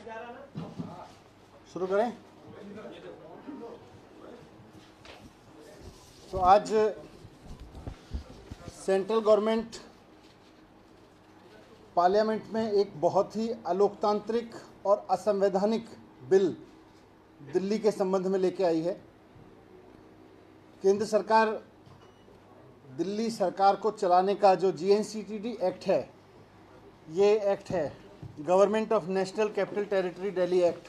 शुरू करें। तो आज सेंट्रल गवर्नमेंट पार्लियामेंट में एक बहुत ही अलोकतांत्रिक और असंवैधानिक बिल दिल्ली के संबंध में लेके आई है। केंद्र सरकार दिल्ली सरकार को चलाने का जो GNCTD एक्ट है, ये एक्ट है government of national capital territory Delhi act.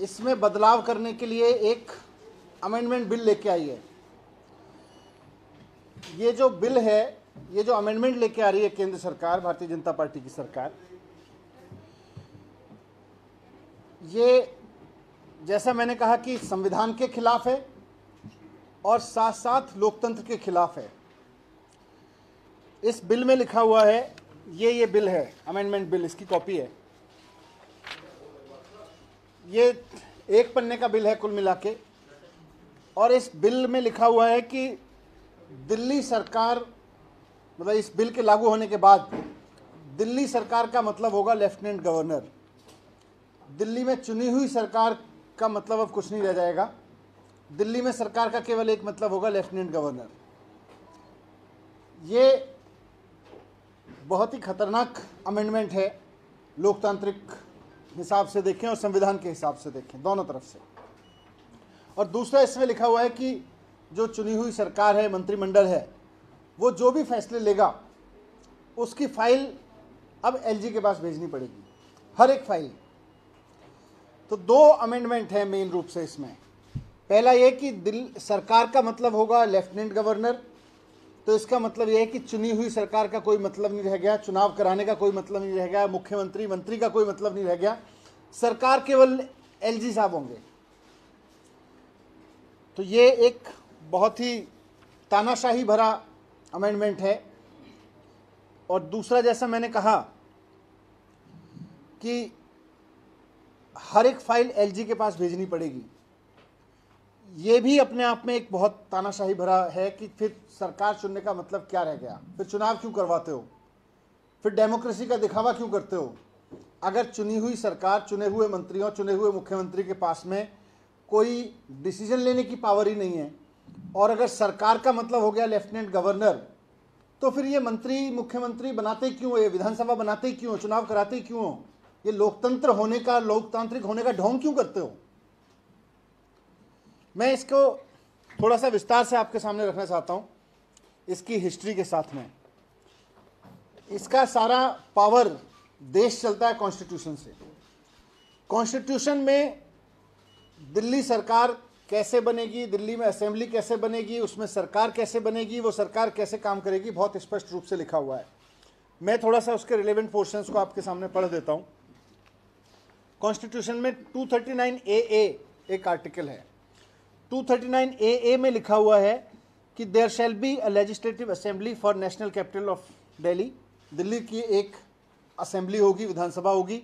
इसमें बदलाव करने के लिए एक अमेंडमेंट बिल लेके आई है। ये जो बिल है, ये जो अमेंडमेंट लेके आ रही है केंद्र सरकार, भारतीय जनता पार्टी की सरकार, ये जैसा मैंने कहा कि संविधान के खिलाफ है और साथ साथ लोकतंत्र के खिलाफ है। इस बिल में लिखा हुआ है, ये बिल है, अमेंडमेंट बिल, इसकी कॉपी है। ये एक पन्ने का बिल है कुल मिला के, और इस बिल में लिखा हुआ है कि दिल्ली सरकार, मतलब इस बिल के लागू होने के बाद दिल्ली सरकार का मतलब होगा लेफ्टिनेंट गवर्नर। दिल्ली में चुनी हुई सरकार का मतलब अब कुछ नहीं रह जाएगा। दिल्ली में सरकार का केवल एक मतलब होगा, लेफ्टिनेंट गवर्नर। ये बहुत ही खतरनाक अमेंडमेंट है, लोकतांत्रिक हिसाब से देखें और संविधान के हिसाब से देखें, दोनों तरफ से। और दूसरा, इसमें लिखा हुआ है कि जो चुनी हुई सरकार है, मंत्रिमंडल है, वो जो भी फैसले लेगा उसकी फाइल अब LG के पास भेजनी पड़ेगी, हर एक फाइल। तो दो अमेंडमेंट है मेन रूप से इसमें। पहला ये कि दिल्ली सरकार का मतलब होगा लेफ्टिनेंट गवर्नर, तो इसका मतलब यह है कि चुनी हुई सरकार का कोई मतलब नहीं रह गया, चुनाव कराने का कोई मतलब नहीं रह गया, मुख्यमंत्री मंत्री का कोई मतलब नहीं रह गया, सरकार केवल LG साहब होंगे। तो ये एक बहुत ही तानाशाही भरा अमेंडमेंट है। और दूसरा, जैसा मैंने कहा कि हर एक फाइल LG के पास भेजनी पड़ेगी, ये भी अपने आप में एक बहुत तानाशाही भरा है कि फिर सरकार चुनने का मतलब क्या रह गया, फिर चुनाव क्यों करवाते हो, फिर डेमोक्रेसी का दिखावा क्यों करते हो। अगर चुनी हुई सरकार, चुने हुए मंत्रियों, चुने हुए मुख्यमंत्री के पास में कोई डिसीजन लेने की पावर ही नहीं है, और अगर सरकार का मतलब हो गया लेफ्टिनेंट गवर्नर, तो फिर ये मंत्री मुख्यमंत्री बनाते क्यों हो, ये विधानसभा बनाते क्यों हो, चुनाव कराते क्यों हो, ये लोकतंत्र होने का, लोकतांत्रिक होने का ढोंग क्यों करते हो। मैं इसको थोड़ा सा विस्तार से आपके सामने रखना चाहता हूं, इसकी हिस्ट्री के साथ में। इसका सारा पावर देश चलता है कॉन्स्टिट्यूशन से। कॉन्स्टिट्यूशन में दिल्ली सरकार कैसे बनेगी, दिल्ली में असेंबली कैसे बनेगी, उसमें सरकार कैसे बनेगी, वो सरकार कैसे काम करेगी, बहुत स्पष्ट रूप से लिखा हुआ है। मैं थोड़ा सा उसके रिलेवेंट पोर्शंस को आपके सामने पढ़ देता हूं। कॉन्स्टिट्यूशन में 239AA एक आर्टिकल है। 239AA में लिखा हुआ है कि there shall be a legislative assembly for national capital of Delhi. Delhi की एक असेंबली होगी, विधानसभा होगी।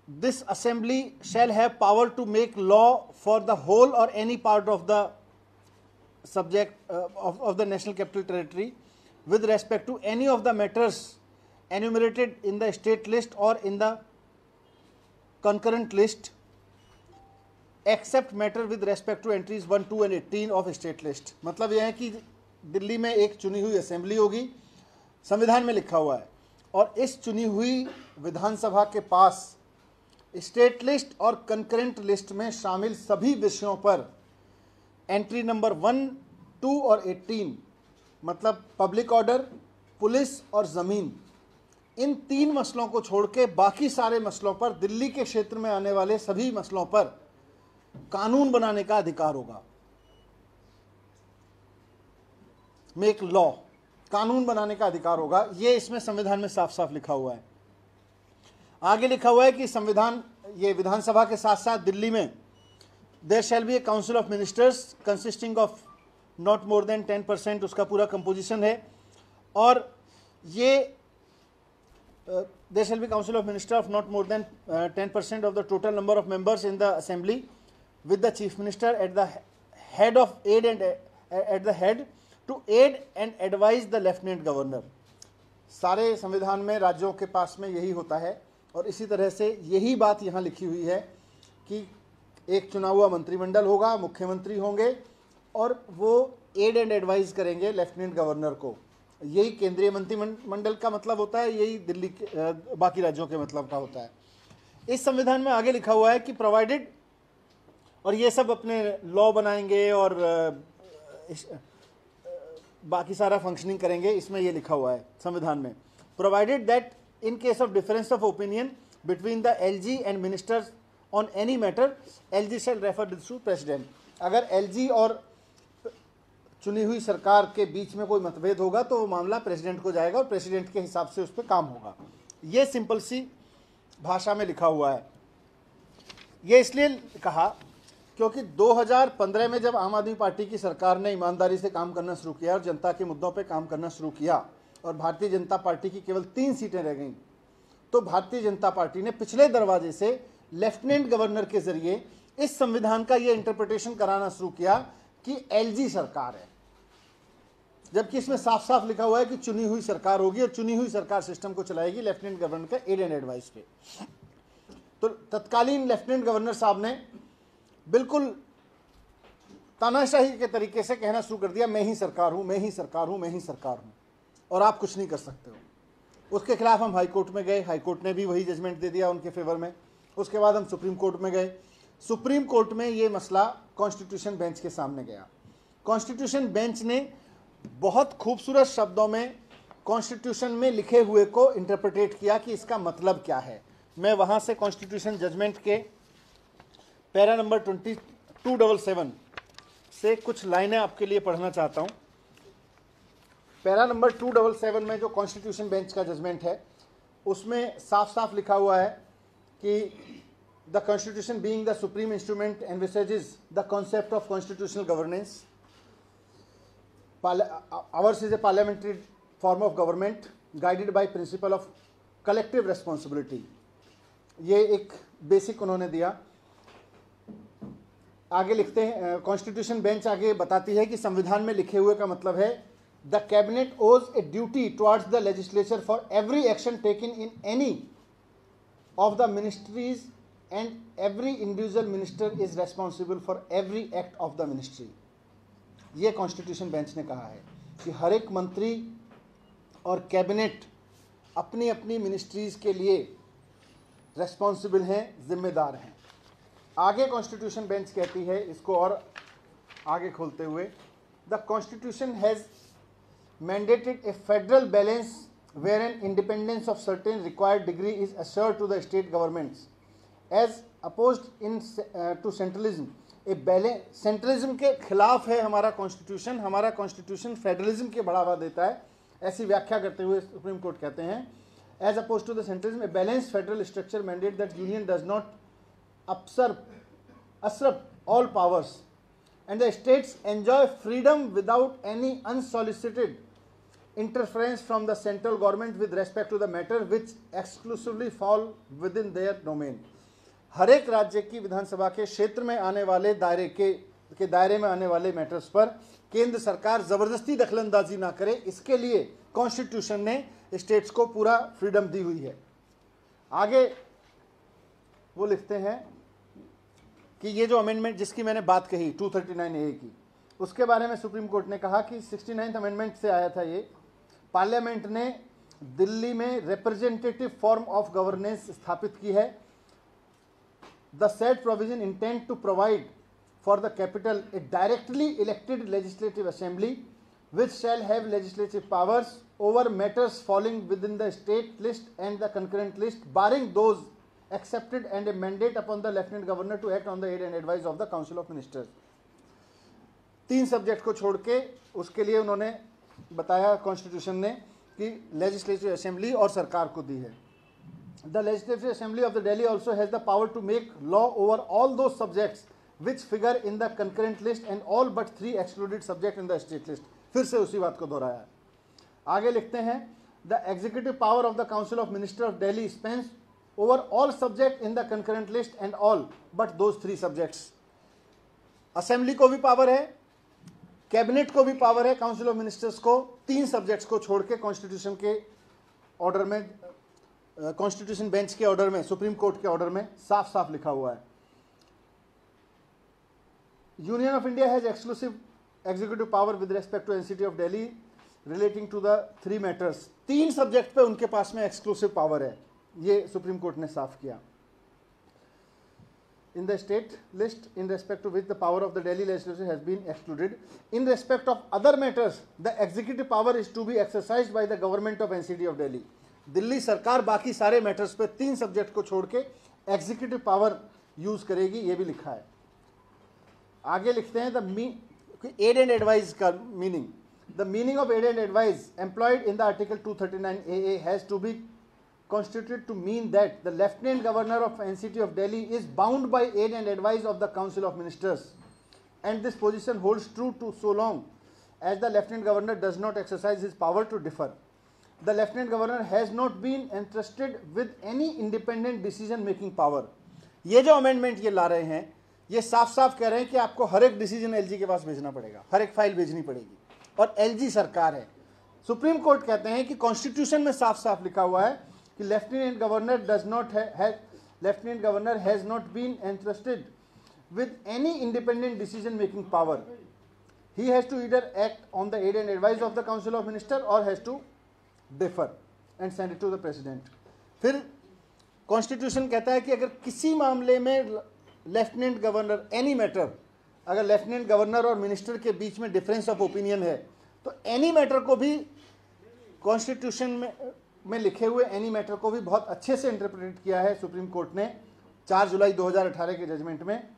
This assembly shall have power to make law for the whole or any part of the subject of the national capital territory with respect to any of the matters enumerated in the state list or in the concurrent list, except matter with respect to entries 1, 2 and 18 of state list। मतलब यह है कि दिल्ली में एक चुनी हुई assembly होगी, संविधान में लिखा हुआ है, और इस चुनी हुई विधानसभा के पास स्टेट लिस्ट और कंकरेंट लिस्ट में शामिल सभी विषयों पर एंट्री नंबर 1, 2 और 18, मतलब पब्लिक ऑर्डर, पुलिस और ज़मीन, इन 3 मसलों को छोड़ के बाकी सारे मसलों पर, दिल्ली के क्षेत्र में आने वाले सभी मसलों पर कानून बनाने का अधिकार होगा। मेक लॉ, कानून बनाने का अधिकार होगा। ये इसमें संविधान में साफ साफ लिखा हुआ है। आगे लिखा हुआ है कि संविधान, ये विधानसभा के साथ साथ दिल्ली में there shall be a council of ministers consisting of not more than 10%, उसका पूरा कंपोजिशन है। और ये there shall be council of minister of not more than 10% of the total number of members in the assembly with the chief minister at the head of aid and at the head to aid and advise the lieutenant governor. सारे संविधान में राज्यों के पास में यही होता है और इसी तरह से यही बात यहाँ लिखी हुई है कि एक चुना हुआ मंत्रिमंडल होगा, मुख्यमंत्री होंगे और वो एड एंड एडवाइस करेंगे लेफ्टिनेंट गवर्नर को। यही केंद्रीय मंत्रिमंडल का मतलब होता है, यही दिल्ली के बाकी राज्यों के मतलब का होता है। इस संविधान में आगे लिखा हुआ है कि प्रोवाइडेड, और ये सब अपने लॉ बनाएंगे और बाकी सारा फंक्शनिंग करेंगे, इसमें ये लिखा हुआ है संविधान में, provided that in case of difference of opinion between the LG and ministers on any matter, LG shall refer this to president. अगर एलजी और चुनी हुई सरकार के बीच में कोई मतभेद होगा तो वो मामला प्रेसिडेंट को जाएगा और प्रेसिडेंट के हिसाब से उस पर काम होगा। ये सिंपल सी भाषा में लिखा हुआ है। ये इसलिए कहा क्योंकि 2015 में जब आम आदमी पार्टी की सरकार ने ईमानदारी से काम करना शुरू किया और जनता के मुद्दों पे काम करना शुरू किया और भारतीय जनता पार्टी की केवल 3 सीटें रह गईं, तो भारतीय जनता पार्टी ने पिछले दरवाजे से लेफ्टिनेंट गवर्नर के जरिए इस संविधान का ये इंटरप्रिटेशन कराना शुरू किया कि एलजी सरकार है, जबकि इसमें साफ साफ लिखा हुआ है कि चुनी हुई सरकार होगी और चुनी हुई सरकार सिस्टम को चलाएगी लेफ्टिनेंट गवर्नर का एड एंड एडवाइस पे। तो तत्कालीन लेफ्टिनेंट गवर्नर साहब ने बिल्कुल तानाशाही के तरीके से कहना शुरू कर दिया, मैं ही सरकार हूं, मैं ही सरकार हूं, मैं ही सरकार हूं और आप कुछ नहीं कर सकते हो। उसके खिलाफ हम हाई कोर्ट में गए, हाई कोर्ट ने भी वही जजमेंट दे दिया उनके फेवर में। उसके बाद हम सुप्रीम कोर्ट में गए, सुप्रीम कोर्ट में ये मसला कॉन्स्टिट्यूशन बेंच के सामने गया। कॉन्स्टिट्यूशन बेंच ने बहुत खूबसूरत शब्दों में कॉन्स्टिट्यूशन में लिखे हुए को इंटरप्रेटेट किया कि इसका मतलब क्या है। मैं वहां से कॉन्स्टिट्यूशन जजमेंट के पैरा नंबर 2277 से कुछ लाइनें आपके लिए पढ़ना चाहता हूं। पैरा नंबर 277 में जो कॉन्स्टिट्यूशन बेंच का जजमेंट है उसमें साफ साफ लिखा हुआ है कि the constitution being the supreme instrument envisages the concept of constitutional governance, ours is a parliamentary form of government guided by principle of collective responsibility। ये एक बेसिक उन्होंने दिया। आगे लिखते हैं, कॉन्स्टिट्यूशन बेंच आगे बताती है कि संविधान में लिखे हुए का मतलब है द कैबिनेट ओज a duty towards the legislature for every action taken in any of the ministries and every individual minister is responsible for every act of the ministry. ये कॉन्स्टिट्यूशन बेंच ने कहा है कि हर एक मंत्री और कैबिनेट अपनी अपनी मिनिस्ट्रीज के लिए रेस्पॉन्सिबल हैं, जिम्मेदार हैं। आगे कॉन्स्टिट्यूशन बेंच कहती है, इसको और आगे खोलते हुए, the constitution has mandated a federal balance where an independence of certain required degree is assured to the state governments as opposed in to centralism। A balance, centralism के खिलाफ है हमारा कॉन्स्टिट्यूशन। हमारा कॉन्स्टिट्यूशन फेडरलिज्म के बढ़ावा देता है, ऐसी व्याख्या करते हुए सुप्रीम कोर्ट कहते हैं as oppose to the centralism a balance federal structure mandate that union does not usurp all powers and the states enjoy freedom without any unsolicited interference from the central government with respect to the matter which exclusively fall within their domain। हर एक राज्य की विधानसभा के क्षेत्र में आने वाले दायरे में आने वाले मैटर्स पर केंद्र सरकार जबरदस्ती दखलंदाजी ना करे, इसके लिए कॉन्स्टिट्यूशन ने स्टेट्स को पूरा फ्रीडम दी हुई है। आगे वो लिखते हैं कि ये जो अमेंडमेंट जिसकी मैंने बात कही 239A की, उसके बारे में सुप्रीम कोर्ट ने कहा कि 69th अमेंडमेंट से आया था ये। पार्लियामेंट ने दिल्ली में रिप्रेजेंटेटिव फॉर्म ऑफ गवर्नेंस स्थापित की है। The said provision intend to provide for the capital a directly elected legislative assembly which shall have legislative powers over matters falling within the state list and the concurrent list, barring those accepted, and a mandate upon the lieutenant governor to act on the aid and advice of the council of ministers। 3 subject को छोड़ के उसके लिए उन्होंने बताया constitution ने कि legislative assembly और सरकार को दी है। The Legislative Assembly of the Delhi also has the power to make law over all those subjects which figure in the concurrent list and all but 3 excluded subject in the state list। फिर से उसी बात को दोहराया है। आगे लिखते हैं, The executive power of the Council of Ministers of Delhi spans over all subjects in the concurrent list and all but those 3 subjects। Assembly को भी पावर है, कैबिनेट को भी पावर है, काउंसिल ऑफ मिनिस्टर्स को 3 सब्जेक्ट्स को छोड़ के कॉन्स्टिट्यूशन के ऑर्डर में, कॉन्स्टिट्यूशन बेंच के ऑर्डर में, सुप्रीम कोर्ट के ऑर्डर में साफ साफ लिखा हुआ है, union of India has exclusive executive power with respect to NCT of Delhi relating to the 3 matters. 3 subject पे उनके पास में एक्सक्लूसिव पावर है, ये सुप्रीम कोर्ट ने साफ किया। In the state list in respect to which the power of the Delhi legislature has been excluded. In respect of other matters, the executive power is to be exercised by the government of NCT of Delhi. Delhi सरकार बाकी सारे matters पे 3 subject को छोड़ के executive power use करेगी, ये भी लिखा है। आगे लिखते हैं द एड एंड एडवाइस का meaning. The meaning of aid and advice employed in the article 239 AA has to be constituted to mean that the Lieutenant Governor of NCT of Delhi is bound by aid and advice of the Council of Ministers, and this position holds true to so long as the Lieutenant Governor does not exercise his power to differ. The Lieutenant Governor has not been entrusted with any independent decision making power. ये जो amendment ये ला रहे हैं, ये साफ साफ कह रहे हैं कि आपको हर एक डिसीजन एलजी के पास भेजना पड़ेगा, हर एक फाइल भेजनी पड़ेगी, और एलजी सरकार है। सुप्रीम कोर्ट कहते हैं कि कॉन्स्टिट्यूशन में साफ साफ लिखा हुआ है कि lieutenant governor has not been entrusted with any independent decision making power. He has to either act on the aid and advice of the council of minister or has to differ and send it to the president. फिर constitution कहता है कि अगर किसी मामले में lieutenant governor, any matter, अगर lieutenant governor और मिनिस्टर के बीच में डिफरेंस ऑफ ओपिनियन है तो एनी मैटर को भी कॉन्स्टिट्यूशन में लिखे हुए एनी मैटर को भी बहुत अच्छे से इंटरप्रेट किया है सुप्रीम कोर्ट ने 4 जुलाई 2018 के जजमेंट में।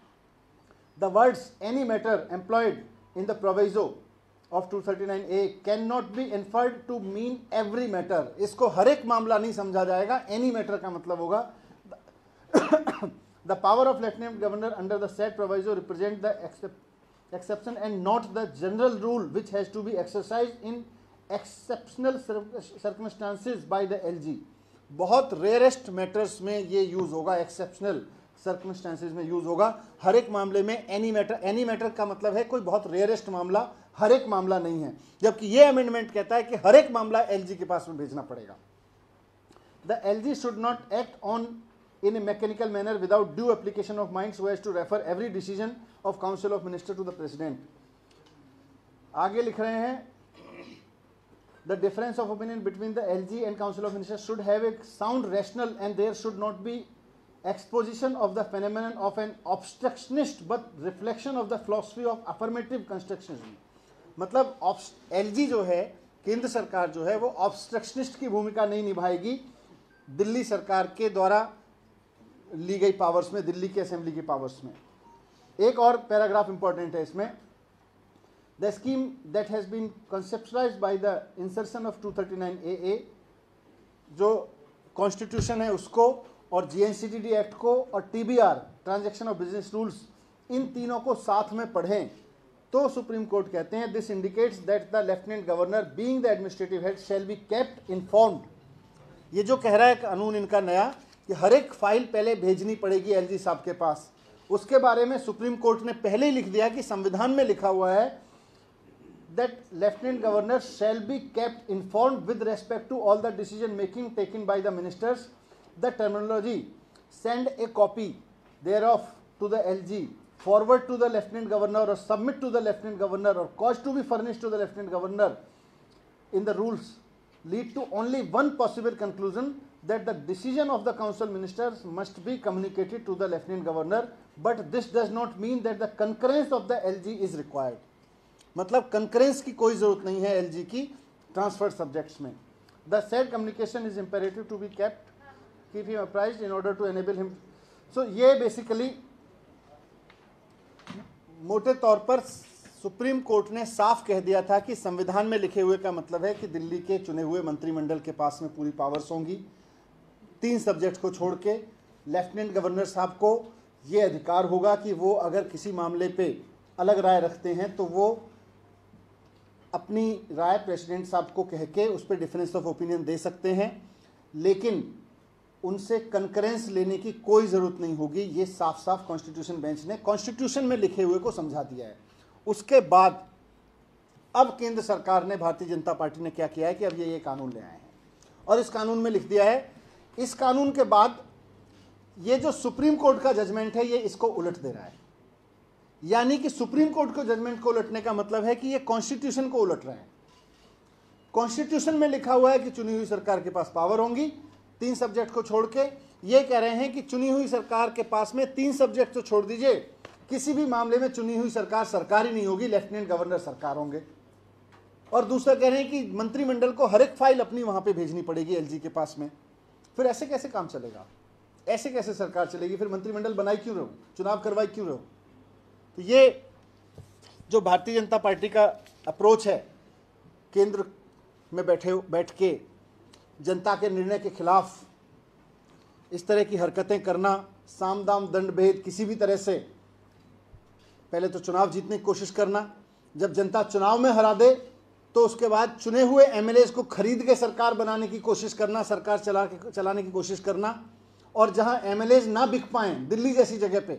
The words any matter employed in the proviso of 239A can not be inferred to mean every matter. इसको हर एक मामला नहीं समझा जाएगा, एनी मैटर का मतलब होगा the power of lieutenant governor under the said proviso represent the exception and not the general rule which has to be exercised in exceptional circumstances by the LG. बहुत रेयरेस्ट मैटर्स में ये use होगा, exceptional circumstances में use होगा, हर एक मामले में any matter. Any matter का मतलब है कोई बहुत रेयरेस्ट मामला, हर एक मामला नहीं है, जबकि ये अमेंडमेंट कहता है कि हर एक मामला एलजी के पास में भेजना पड़ेगा। The LG should not act on in a mechanical manner without due application of mind so as to refer every decision of council of minister to the president. आगे लिख रहे हैं the difference of opinion between the LG and council of ministers should have a sound rational and there should not be exposition of the phenomenon of an obstructionist but reflection of the philosophy of affirmative constructionism. मतलब LG जो है, केंद्र सरकार जो है, वो ऑब्स्ट्रक्शनिस्ट की भूमिका नहीं निभाएगी दिल्ली सरकार के द्वारा ली गई पावर्स में, दिल्ली की असेंबली की पावर्स में। एक और पैराग्राफ इंपॉर्टेंट है इसमें, the scheme that has been conceptualised by the insertion of 239AA, जो कॉन्स्टिट्यूशन है उसको और GNCTD एक्ट को और TBR transaction of business rules, इन तीनों को साथ में पढ़ें तो सुप्रीम कोर्ट कहते हैं this indicates that the lieutenant governor being the administrative head shell be kept informed. ये जो कह रहा है कानून इनका नया कि हर एक फाइल पहले भेजनी पड़ेगी एलजी साहब के पास, उसके बारे में सुप्रीम कोर्ट ने पहले ही लिख दिया कि संविधान में लिखा हुआ है that lieutenant governor shall be kept informed with respect to all the decision making taken by the ministers. The terminology send a copy thereof to the LG, forward to the lieutenant governor or submit to the lieutenant governor or cause to be furnished to the lieutenant governor in the rules lead to only one possible conclusion that the decision of the council ministers must be communicated to the lieutenant governor, but this does not mean that the concurrence of the LG is required. मतलब concurrence की कोई जरूरत नहीं है LG की transfer subjects में। The said communication is imperative to be keep him apprised in order to enable him. So ये basically मोटे तौर पर सुप्रीम कोर्ट ने साफ कह दिया था कि संविधान में लिखे हुए का मतलब है कि दिल्ली के चुने हुए मंत्रिमंडल के पास में पूरी पावर्स होंगी। 3 सब्जेक्ट को छोड़ के लेफ्टिनेंट गवर्नर साहब को ये अधिकार होगा कि वो अगर किसी मामले पे अलग राय रखते हैं तो वो अपनी राय प्रेसिडेंट साहब को कह के उस पर डिफरेंस ऑफ ओपिनियन दे सकते हैं, लेकिन उनसे कंकरेंस लेने की कोई ज़रूरत नहीं होगी। ये साफ साफ कॉन्स्टिट्यूशन बेंच ने कॉन्स्टिट्यूशन में लिखे हुए को समझा दिया है। उसके बाद अब केंद्र सरकार ने, भारतीय जनता पार्टी ने क्या किया है कि अब ये कानून ले आए हैं और इस कानून में लिख दिया है, इस कानून के बाद ये जो सुप्रीम कोर्ट का जजमेंट है ये इसको उलट दे रहा है। यानी कि सुप्रीम कोर्ट को जजमेंट को उलटने का मतलब है कि ये कॉन्स्टिट्यूशन को उलट रहे हैं। कॉन्स्टिट्यूशन में लिखा हुआ है कि चुनी हुई सरकार के पास पावर होंगी 3 सब्जेक्ट को छोड़ के, ये कह रहे हैं कि चुनी हुई सरकार के पास में 3 सब्जेक्ट तो छोड़ दीजिए, किसी भी मामले में चुनी हुई सरकार सरकार ही नहीं होगी, लेफ्टिनेंट गवर्नर सरकार होंगे। और दूसरा कह रहे हैं कि मंत्रिमंडल को हर एक फाइल अपनी वहां पे भेजनी पड़ेगी एलजी के पास में। फिर ऐसे कैसे काम चलेगा, ऐसे कैसे सरकार चलेगी? फिर मंत्रिमंडल बनाई क्यों रहो, चुनाव करवाई क्यों रहो? तो ये जो भारतीय जनता पार्टी का अप्रोच है, केंद्र में बैठ के जनता के निर्णय के खिलाफ इस तरह की हरकतें करना, साम दाम दंड भेद किसी भी तरह से, पहले तो चुनाव जीतने की कोशिश करना, जब जनता चुनाव में हरा दे तो उसके बाद चुने हुए एमएलएज को खरीद के सरकार बनाने की कोशिश करना, सरकार चलाने की कोशिश करना। और जहां एमएलएज ना बिक पाए, दिल्ली जैसी जगह पे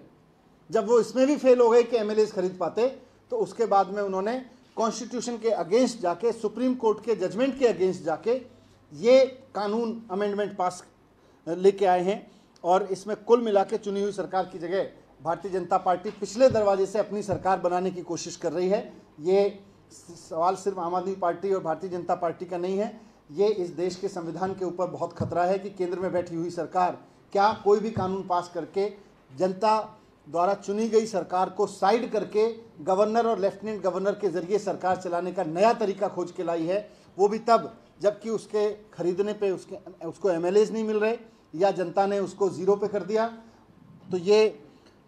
जब वो इसमें भी फेल हो गए कि एमएलएज खरीद पाते, तो उसके बाद में उन्होंने कॉन्स्टिट्यूशन के अगेंस्ट जाके, सुप्रीम कोर्ट के जजमेंट के अगेंस्ट जाके ये कानून अमेंडमेंट पास लेके आए हैं। और इसमें कुल मिला के चुनी हुई सरकार की जगह भारतीय जनता पार्टी पिछले दरवाजे से अपनी सरकार बनाने की कोशिश कर रही है। ये सवाल सिर्फ आम आदमी पार्टी और भारतीय जनता पार्टी का नहीं है, ये इस देश के संविधान के ऊपर बहुत खतरा है कि केंद्र में बैठी हुई सरकार क्या कोई भी कानून पास करके जनता द्वारा चुनी गई सरकार को साइड करके गवर्नर और लेफ्टिनेंट गवर्नर के जरिए सरकार चलाने का नया तरीका खोज के लाई है, वो भी तब जबकि उसके खरीदने पे उसको एमएलएज नहीं मिल रहे या जनता ने उसको जीरो पे कर दिया। तो ये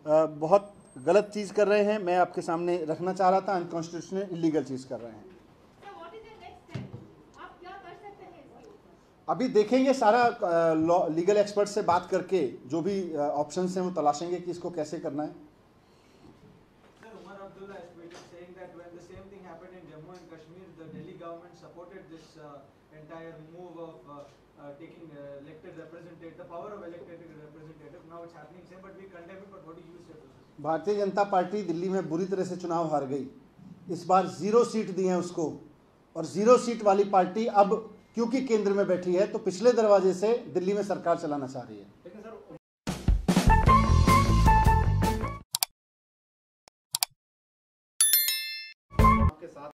बहुत गलत चीज़ कर रहे हैं, मैं आपके सामने रखना चाह रहा था। अनकॉन्स्टिट्यूशनल इलीगल चीज़ कर रहे हैं। अभी देखेंगे सारा लीगल एक्सपर्ट से बात करके जो भी ऑप्शंस हैं वो तलाशेंगे कि इसको कैसे करना है। भारतीय जनता पार्टी दिल्ली में बुरी तरह से चुनाव हार गई, इस बार 0 सीट दी है उसको, और 0 सीट वाली पार्टी अब क्योंकि केंद्र में बैठी है तो पिछले दरवाजे से दिल्ली में सरकार चलाना चाह रही है।